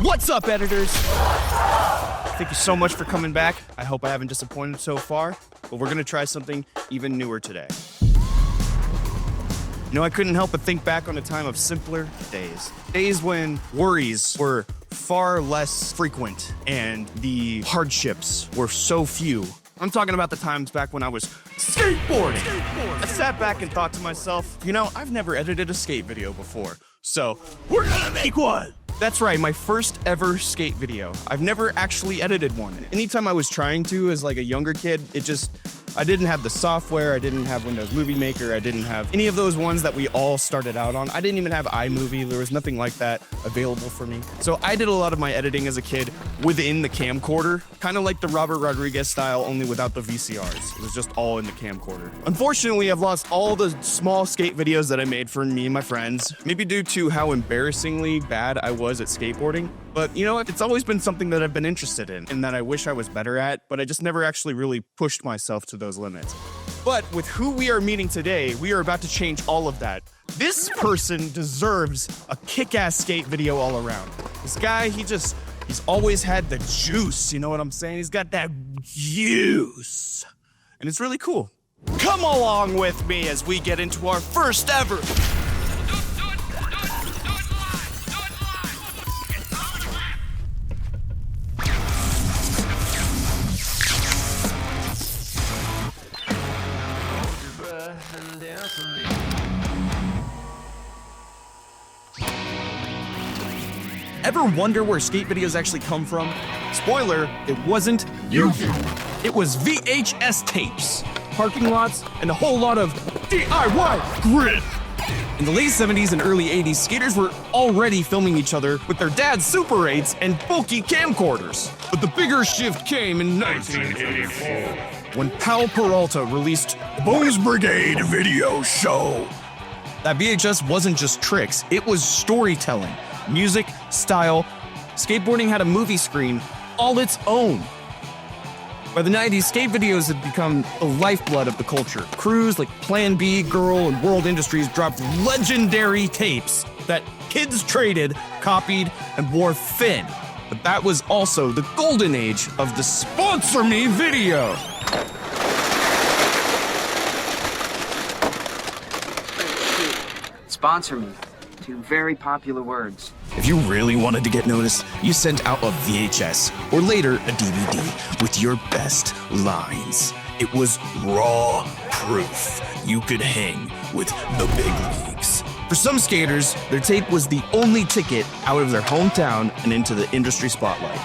What's up, editors? Thank you so much for coming back. I hope I haven't disappointed so far, but we're gonna try something even newer today. You know, I couldn't help but think back on a time of simpler days. Days when worries were far less frequent and the hardships were so few. I'm talking about the times back when I was skateboarding. I sat back and thought to myself, you know, I've never edited a skate video before, so we're gonna make one. That's right, my first ever skate video. I've never actually edited one. Anytime I was trying to as like a younger kid, I didn't have the software, I didn't have Windows Movie Maker, I didn't have any of those ones that we all started out on. I didn't even have iMovie, there was nothing like that available for me. So I did a lot of my editing as a kid within the camcorder, kind of like the Robert Rodriguez style, only without the VCRs. It was just all in the camcorder. Unfortunately, I've lost all the small skate videos that I made for me and my friends, maybe due to how embarrassingly bad I was at skateboarding. But you know what? It's always been something that I've been interested in and that I wish I was better at, but I just never actually really pushed myself to those limits. But with who we are meeting today, we are about to change all of that. This person deserves a kick-ass skate video all around. This guy, he's always had the juice, you know what I'm saying? He's got that juice. And it's really cool. Come along with me as we get into our first ever Ever wonder where skate videos actually come from? Spoiler, it wasn't YouTube. It was VHS tapes, parking lots, and a whole lot of DIY grit. In the late 70s and early 80s, skaters were already filming each other with their dad's Super 8s and bulky camcorders. But the bigger shift came in 1984, when Pal Peralta released Bones Brigade Video Show. That VHS wasn't just tricks, it was storytelling. Music, style, skateboarding had a movie screen all its own. By the 90s, skate videos had become the lifeblood of the culture. Crews like Plan B, Girl, and World Industries dropped legendary tapes that kids traded, copied, and wore thin. But that was also the golden age of the Sponsor Me video. Sponsor me. Two very popular words. If you really wanted to get noticed, you sent out a VHS, or later a DVD, with your best lines. It was raw proof you could hang with the big leagues. For some skaters, their tape was the only ticket out of their hometown and into the industry spotlight.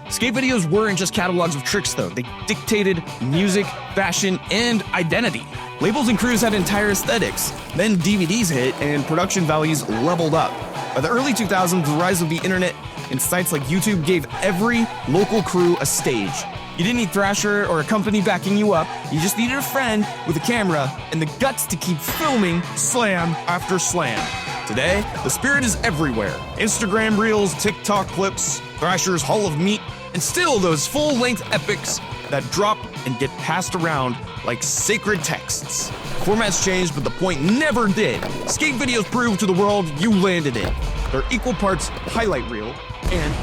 Skate videos weren't just catalogs of tricks though, they dictated music, fashion, and identity. Labels and crews had entire aesthetics. Then DVDs hit and production values leveled up. By the early 2000s, the rise of the internet and sites like YouTube gave every local crew a stage. You didn't need Thrasher or a company backing you up, you just needed a friend with a camera and the guts to keep filming slam after slam. Today, the spirit is everywhere. Instagram reels, TikTok clips, Thrasher's Hall of Meat, and still those full-length epics that drop and get passed around like sacred texts. Formats changed, but the point never did. Skate videos proved to the world you landed it. They're equal parts highlight reel and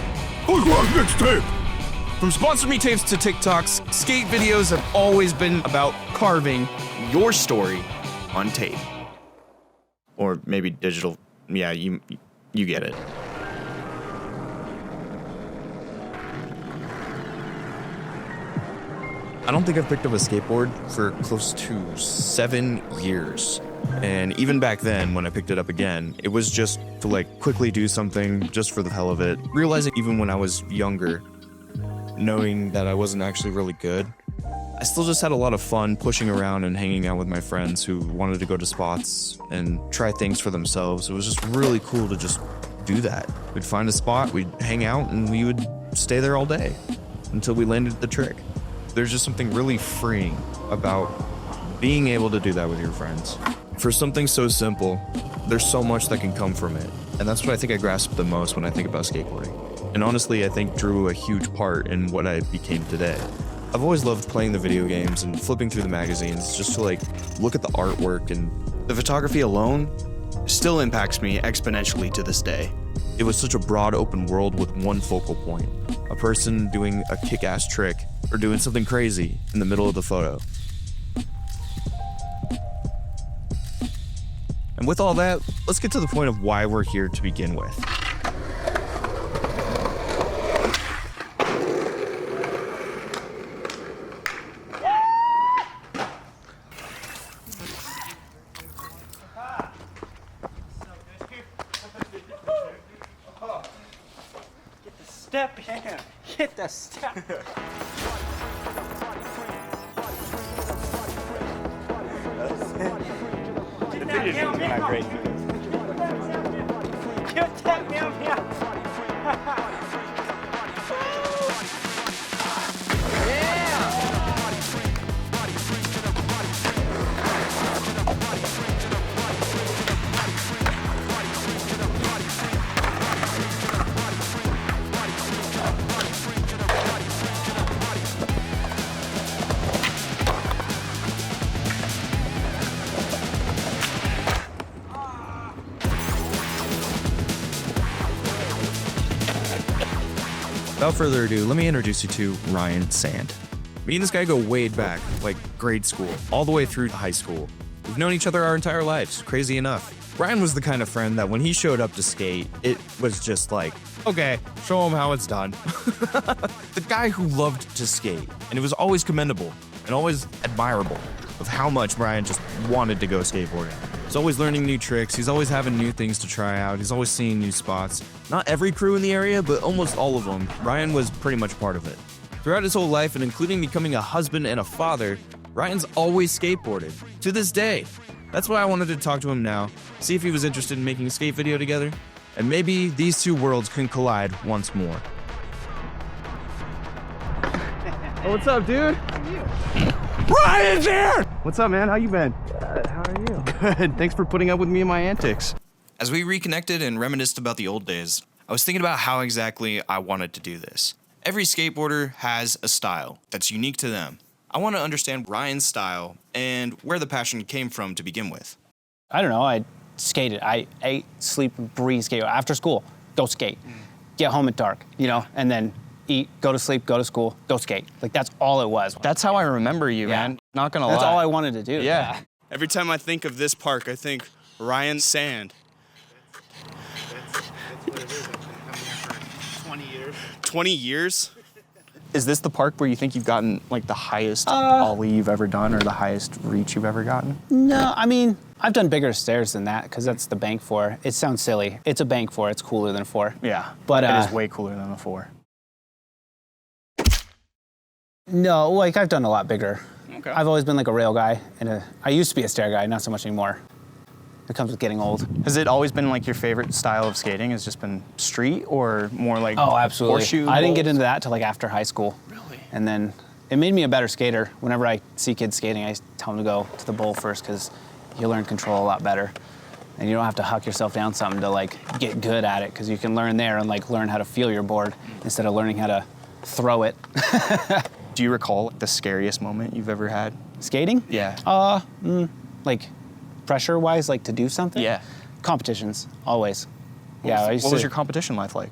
mixtape. From Sponsor Me tapes to TikToks, skate videos have always been about carving your story on tape. Or maybe digital. Yeah, you get it. I don't think I've picked up a skateboard for close to 7 years. And even back then, when I picked it up again, it was just to like quickly do something just for the hell of it. Realizing even when I was younger, knowing that I wasn't actually really good, I still just had a lot of fun pushing around and hanging out with my friends who wanted to go to spots and try things for themselves. It was just really cool to just do that. We'd find a spot, we'd hang out, and we would stay there all day until we landed the trick. There's just something really freeing about being able to do that with your friends. For something so simple, there's so much that can come from it. And that's what I think I grasp the most when I think about skateboarding. And honestly, I think drew a huge part in what I became today. I've always loved playing the video games and flipping through the magazines just to like look at the artwork, and the photography alone still impacts me exponentially to this day. It was such a broad open world with one focal point. A person doing a kick-ass trick or doing something crazy in the middle of the photo. And with all that, let's get to the point of why we're here to begin with. Step in. Hit the step. Not great. Get that meow meow. Without further ado, let me introduce you to Ryan Sand. Me and this guy go way back, like grade school, all the way through high school. We've known each other our entire lives, crazy enough. Ryan was the kind of friend that when he showed up to skate, it was just like, okay, show him how it's done. The guy who loved to skate, and it was always commendable and always admirable of how much Ryan just wanted to go skateboarding. He's always learning new tricks, he's always having new things to try out, he's always seeing new spots. Not every crew in the area, but almost all of them, Ryan was pretty much part of it. Throughout his whole life, and including becoming a husband and a father, Ryan's always skateboarded, to this day. That's why I wanted to talk to him now, see if he was interested in making a skate video together, and maybe these two worlds can collide once more. Oh, what's up, dude? How are you? Ryan's here! What's up, man? How you been? Good. How are you? Good. Thanks for putting up with me and my antics. As we reconnected and reminisced about the old days, I was thinking about how exactly I wanted to do this. Every skateboarder has a style that's unique to them. I want to understand Ryan's style and where the passion came from to begin with. I don't know. I skated. I ate, sleep, breathe, skate. After school, go skate. Get home at dark, you know, and then eat, go to sleep, go to school, go skate. Like, that's all it was. That's how I remember you, Yeah. man. Not gonna lie. That's all I wanted to do. Yeah. Every time I think of this park, I think Ryan Sand. That's what it is. I've been coming here for 20 years. 20 years? Is this the park where you think you've gotten like the highest ollie you've ever done or the highest reach you've ever gotten? No, I mean, I've done bigger stairs than that because that's the bank four. It sounds silly. It's a bank four. It's cooler than a four. Yeah, But it is way cooler than a 4. no, like I've done a lot bigger. Okay. I've always been like a rail guy, and I used to be a stair guy, not so much anymore. It comes with getting old. Has it always been like your favorite style of skating? Has just been street or more like Oh, absolutely. horseshoe? I didn't get bowls? into that till like after high school. Really? And then it made me a better skater. Whenever I see kids skating, I tell them to go to the bowl first because you learn control a lot better. And you don't have to huck yourself down something to like get good at it because you can learn there and like learn how to feel your board instead of learning how to throw it. Do you recall the scariest moment you've ever had? Skating? Yeah. Like pressure-wise, like to do something? Yeah. Competitions, always. Yeah, I used What was to- your competition life like?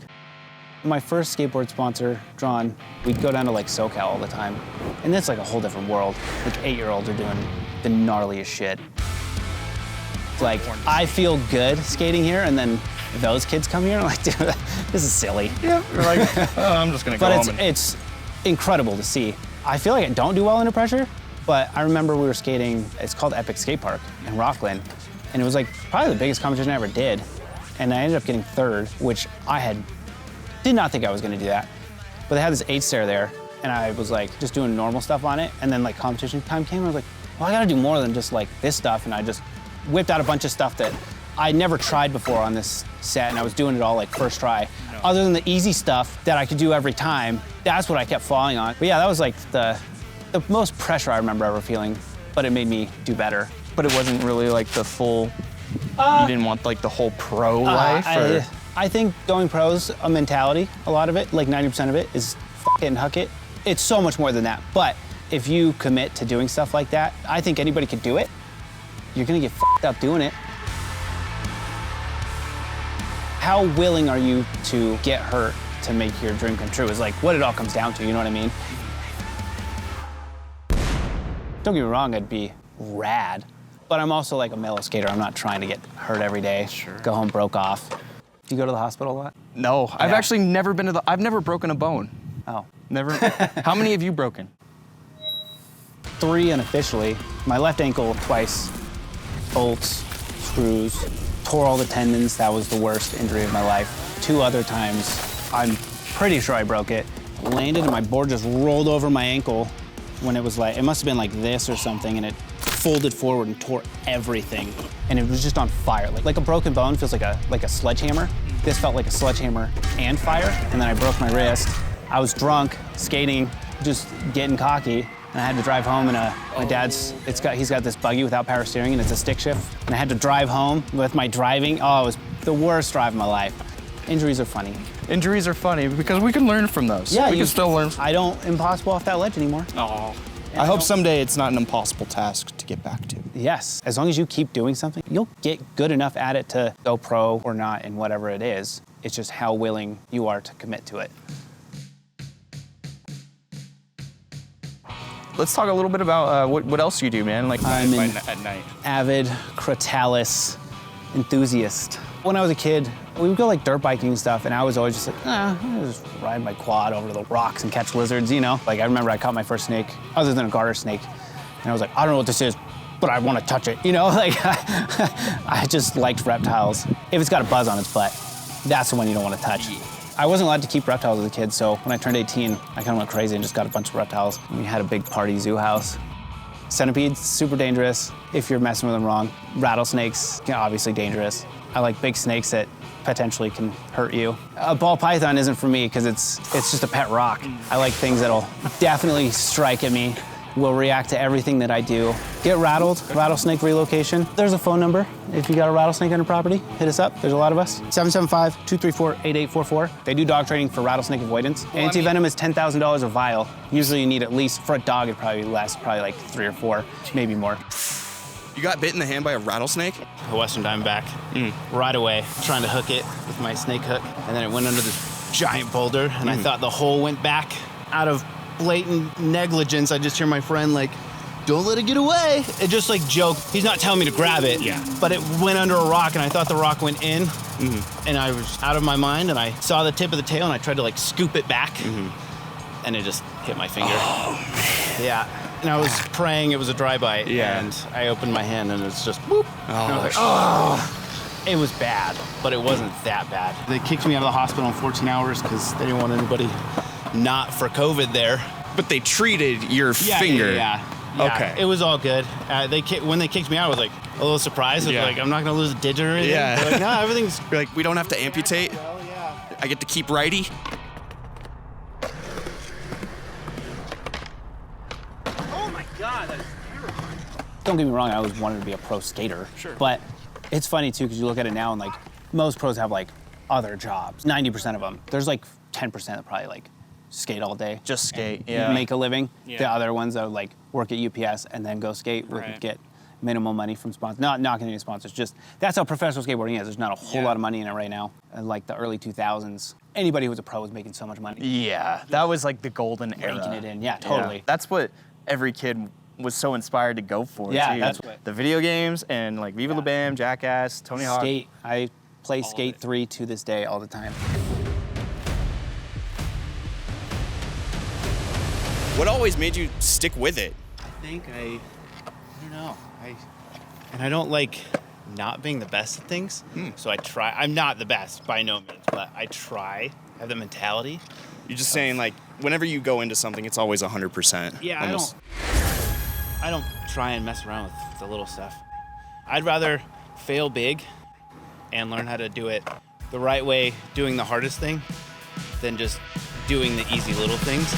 My first skateboard sponsor, Drawn, we'd go down to like SoCal all the time. And that's like a whole different world. Like 8-year-olds are doing the gnarliest shit. Like, I feel good skating here, and then those kids come here and I'm like, dude, this is silly. Yeah. You're like, oh, I'm just gonna go But home. it's incredible to see. I feel like I don't do well under pressure, but I remember we were skating, it's called Epic Skate Park in Rockland, and it was like probably the biggest competition I ever did. And I ended up getting 3rd, which did not think I was gonna do that. But they had this 8 stair there, and I was like just doing normal stuff on it, and then like competition time came, and I was like, well, I gotta do more than just like this stuff, and I just whipped out a bunch of stuff that I never tried before on this set, and I was doing it all like first try. Other than the easy stuff that I could do every time, that's what I kept falling on. But yeah, that was like the most pressure I remember ever feeling, but it made me do better. But it wasn't really like the full. You didn't want like the whole pro life. Or? I think going pro's a mentality. A lot of it, like 90% of it, is fuck it and huck it. It's so much more than that. But if you commit to doing stuff like that, I think anybody could do it. You're gonna get fucked up doing it. how willing are you to get hurt to make your dream come true is like what it all comes down to, you know what I mean? Don't get me wrong, I'd be rad, but I'm also like a mellow skater. I'm not trying to get hurt every day, go home broke off. Do you go to the hospital a lot? No, I've actually never been to I've never broken a bone. Oh. Never. How many have you broken? 3 unofficially. My left ankle twice, bolts, screws, tore all the tendons. That was the worst injury of my life. 2 other times, I'm pretty sure I broke it. Landed and my board just rolled over my ankle when it was like, it must have been like this or something, and it folded forward and tore everything. And it was just on fire. Like a broken bone feels like a sledgehammer. This felt like a sledgehammer and fire, and then I broke my wrist. I was drunk, skating, just getting cocky, and I had to drive home, and my dad's, he's got this buggy without power steering, and it's a stick shift, and I had to drive home with my driving. Oh, it was the worst drive of my life. Injuries are funny. Injuries are funny because we can learn from those. Yeah, we can still learn. I don't impossible off that ledge anymore. Oh. I hope someday it's not an impossible task to get back to. Yes, as long as you keep doing something, you'll get good enough at it to go pro or not in whatever it is. It's just how willing you are to commit to it. Let's talk a little bit about what else you do, man. Like I'm an at night. avid Cretalis enthusiast. When I was a kid, we would go like dirt biking and stuff, and I was always just like, I'll just ride my quad over the rocks and catch lizards, you know? Like I remember I caught my first snake, other than a garter snake, and I was like, I don't know what this is, but I want to touch it, you know? Like I just liked reptiles. If it's got a buzz on its butt, that's the one you don't want to touch. I wasn't allowed to keep reptiles as a kid, so when I turned 18, I kind of went crazy and just got a bunch of reptiles. We had a big party zoo house. Centipedes, super dangerous if you're messing with them wrong. Rattlesnakes, obviously dangerous. I like big snakes that potentially can hurt you. A ball python isn't for me because it's just a pet rock. I like things that'll definitely strike at me, will react to everything that I do. Get rattled, rattlesnake relocation. There's a phone number. If you got a rattlesnake on your property, hit us up. There's a lot of us. 775-234-8844. They do dog training for rattlesnake avoidance. Anti-venom is $10,000 a vial. Usually you need at least, for a dog, it'd probably be less, probably like 3 or 4, maybe more. You got bit in the hand by a rattlesnake? A Western Diamondback, right away, trying to hook it with my snake hook. And then it went under this giant boulder, and I thought the hole went back. Out of blatant negligence, I just hear my friend like, don't let it get away. It just like joke. He's not telling me to grab it, but it went under a rock, and I thought the rock went in, and I was out of my mind, and I saw the tip of the tail, and I tried to like scoop it back, and it just hit my finger. Oh, man. Yeah. And I was praying it was a dry bite, and I opened my hand, and it's just whoop. And I was like, oh. It was bad, but it wasn't that bad. They kicked me out of the hospital in 14 hours because they didn't want anybody not for COVID there. But they treated your finger. Yeah. Okay. It was all good. When they kicked me out, I was like a little surprised. I was like, I'm not gonna lose a digit or anything. Yeah. They're like, no, everything's. You're like, we don't have to amputate. Well, yeah. I get to keep righty. Oh my God, that is terrifying. Don't get me wrong, I always wanted to be a pro skater. Sure. But it's funny too, because you look at it now and like most pros have like other jobs. 90% of them. There's like 10% that probably like skate all day. Just skate, Make a living. Yeah. The other ones that like work at UPS and then go skate would get minimal money from sponsors. Not knocking any sponsors, just that's how professional skateboarding is. There's not a whole lot of money in it right now. In like the early 2000s, anybody who was a pro was making so much money. Yeah, that was like the golden era. Raking it in, yeah, totally. Yeah. That's what every kid was so inspired to go for. Yeah, too. that's what. The video games and like Viva La Bam, Jackass, Tony Hawk. Skate. I play Skate 3 to this day all the time. What always made you stick with it? I think I don't know. I don't like not being the best at things. So I try. I'm not the best by no means, but I try. I have the mentality. You're just saying like whenever you go into something, it's always 100%. Yeah, almost. I don't try and mess around with the little stuff. I'd rather fail big and learn how to do it the right way, doing the hardest thing, than just doing the easy little things.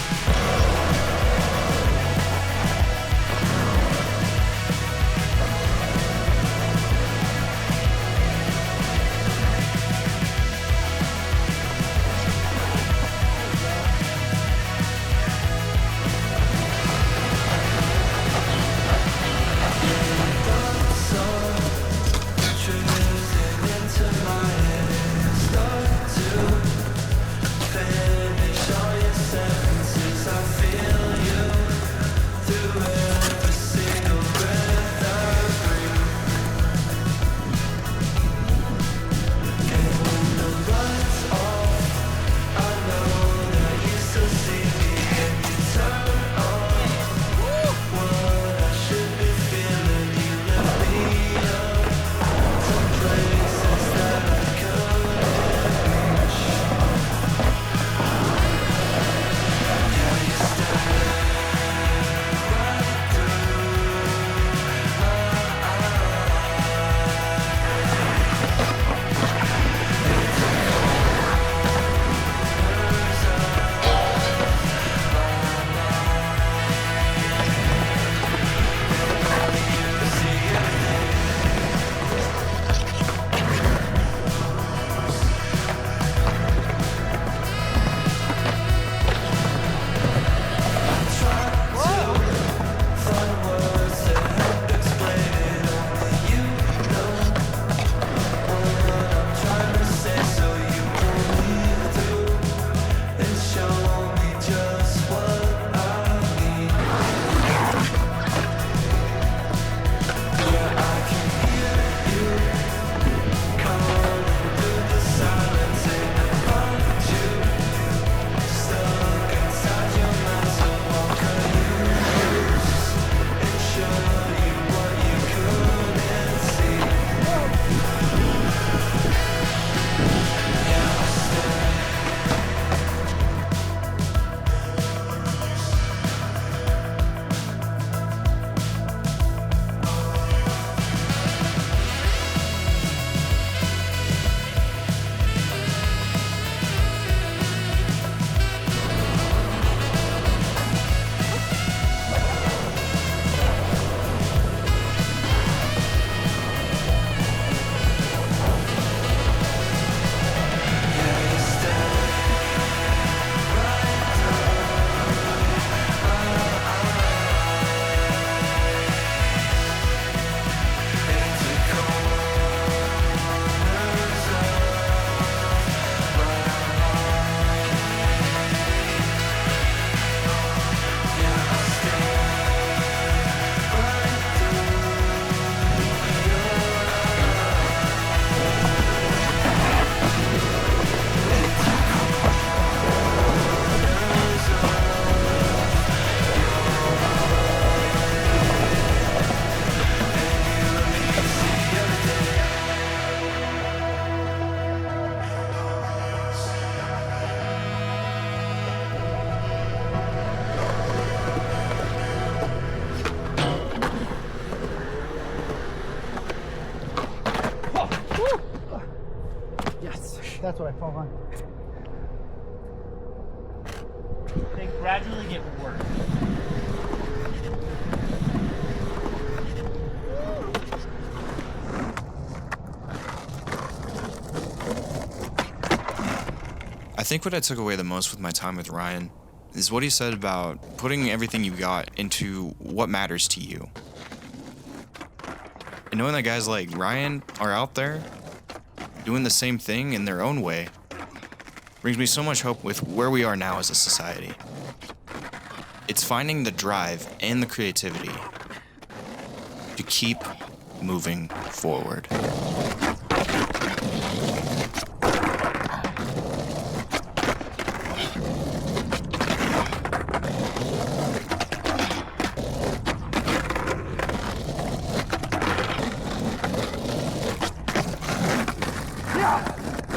That's what I fall on. They gradually get worse. I think what I took away the most with my time with Ryan is what he said about putting everything you got into what matters to you. And knowing that guys like Ryan are out there doing the same thing in their own way brings me so much hope with where we are now as a society. It's finding the drive and the creativity to keep moving forward.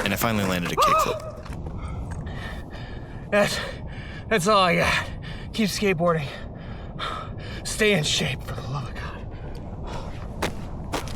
And I finally landed a kickflip. That's all I got. Keep skateboarding. Stay in shape.